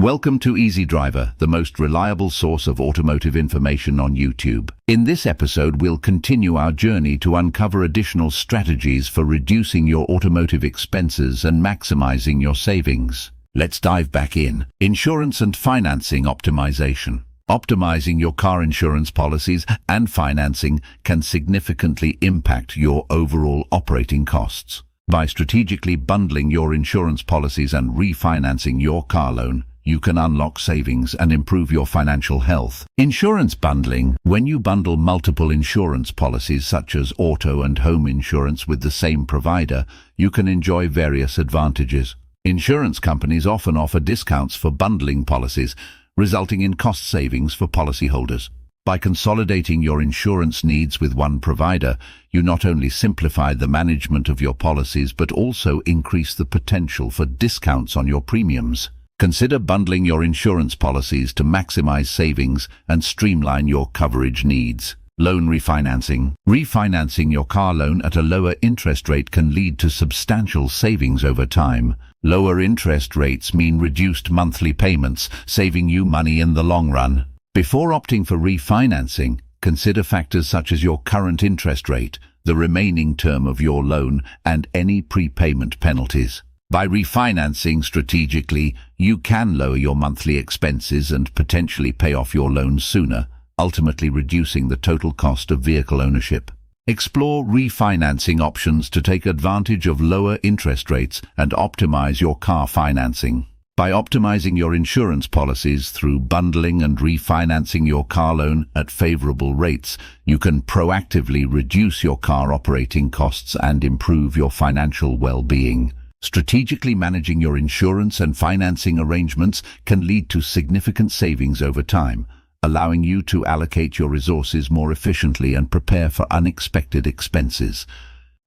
Welcome to Easy Driver, the most reliable source of automotive information on YouTube. In this episode, we'll continue our journey to uncover additional strategies for reducing your automotive expenses and maximizing your savings. Let's dive back in. Insurance and financing optimization. Optimizing your car insurance policies and financing can significantly impact your overall operating costs. By strategically bundling your insurance policies and refinancing your car loan, you can unlock savings and improve your financial health. Insurance bundling. When you bundle multiple insurance policies such as auto and home insurance with the same provider, you can enjoy various advantages. Insurance companies often offer discounts for bundling policies, resulting in cost savings for policyholders. By consolidating your insurance needs with one provider, you not only simplify the management of your policies but also increase the potential for discounts on your premiums. Consider bundling your insurance policies to maximize savings and streamline your coverage needs. Loan refinancing. Refinancing your car loan at a lower interest rate can lead to substantial savings over time. Lower interest rates mean reduced monthly payments, saving you money in the long run. Before opting for refinancing, consider factors such as your current interest rate, the remaining term of your loan, and any prepayment penalties. By refinancing strategically, you can lower your monthly expenses and potentially pay off your loan sooner, ultimately reducing the total cost of vehicle ownership. Explore refinancing options to take advantage of lower interest rates and optimize your car financing. By optimizing your insurance policies through bundling and refinancing your car loan at favorable rates, you can proactively reduce your car operating costs and improve your financial well-being. Strategically managing your insurance and financing arrangements can lead to significant savings over time, allowing you to allocate your resources more efficiently and prepare for unexpected expenses.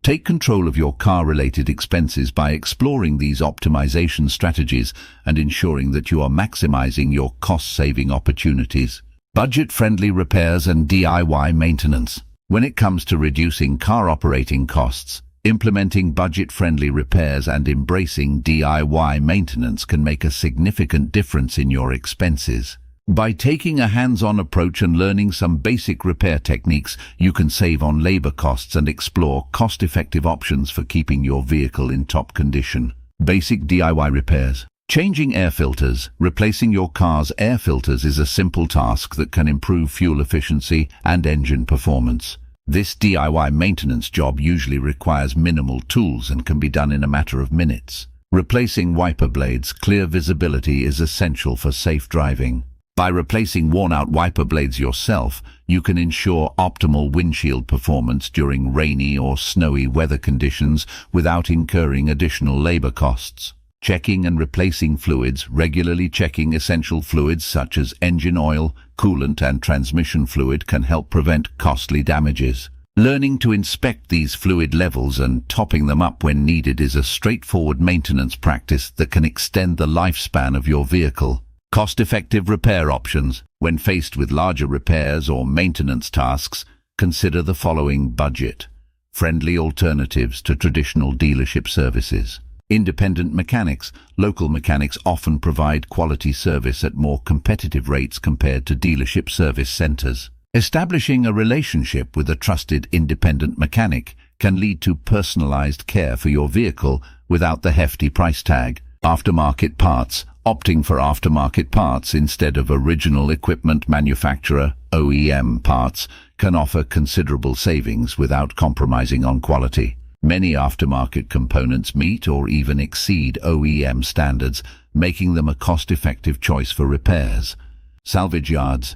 Take control of your car-related expenses by exploring these optimization strategies and ensuring that you are maximizing your cost-saving opportunities. Budget-friendly repairs and DIY maintenance. When it comes to reducing car operating costs, implementing budget-friendly repairs and embracing DIY maintenance can make a significant difference in your expenses. By taking a hands-on approach and learning some basic repair techniques, you can save on labor costs and explore cost-effective options for keeping your vehicle in top condition. Basic DIY repairs. Changing air filters. Replacing your car's air filters is a simple task that can improve fuel efficiency and engine performance. This DIY maintenance job usually requires minimal tools and can be done in a matter of minutes. Replacing wiper blades. Clear visibility is essential for safe driving. By replacing worn-out wiper blades yourself, you can ensure optimal windshield performance during rainy or snowy weather conditions without incurring additional labor costs. Checking and replacing fluids. Regularly checking essential fluids such as engine oil, coolant, and transmission fluid can help prevent costly damages. Learning to inspect these fluid levels and topping them up when needed is a straightforward maintenance practice that can extend the lifespan of your vehicle. Cost-effective repair options. When faced with larger repairs or maintenance tasks, consider the following budget-friendly alternatives to traditional dealership services. Independent mechanics. Local mechanics often provide quality service at more competitive rates compared to dealership service centers. Establishing a relationship with a trusted independent mechanic can lead to personalized care for your vehicle without the hefty price tag. Aftermarket parts. Opting for aftermarket parts instead of original equipment manufacturer (OEM) parts can offer considerable savings without compromising on quality. Many aftermarket components meet or even exceed OEM standards, making them a cost-effective choice for repairs. Salvage yards.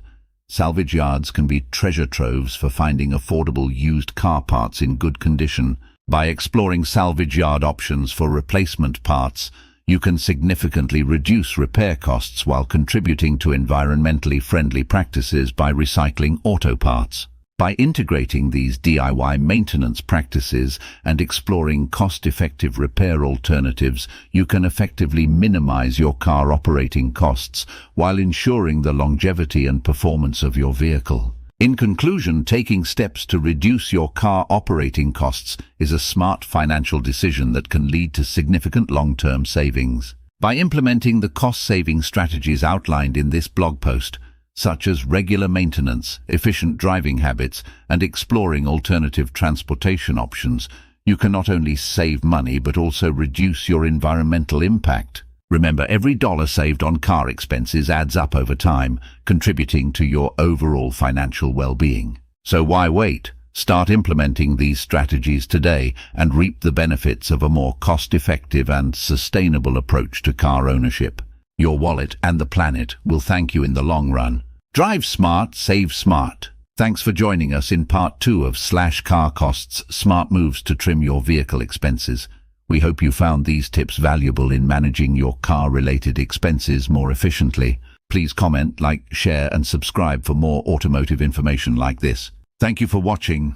Salvage yards can be treasure troves for finding affordable used car parts in good condition. By exploring salvage yard options for replacement parts, you can significantly reduce repair costs while contributing to environmentally friendly practices by recycling auto parts. By integrating these DIY maintenance practices and exploring cost-effective repair alternatives, you can effectively minimize your car operating costs while ensuring the longevity and performance of your vehicle. In conclusion, taking steps to reduce your car operating costs is a smart financial decision that can lead to significant long-term savings. By implementing the cost-saving strategies outlined in this blog post, such as regular maintenance, efficient driving habits, and exploring alternative transportation options, you can not only save money but also reduce your environmental impact. Remember, every dollar saved on car expenses adds up over time, contributing to your overall financial well-being. So why wait? Start implementing these strategies today and reap the benefits of a more cost-effective and sustainable approach to car ownership. Your wallet and the planet will thank you in the long run. Drive smart, save smart. Thanks for joining us in part 2 of /Car Costs, Smart Moves to Trim Your Vehicle Expenses. We hope you found these tips valuable in managing your car-related expenses more efficiently. Please comment, like, share, and subscribe for more automotive information like this. Thank you for watching.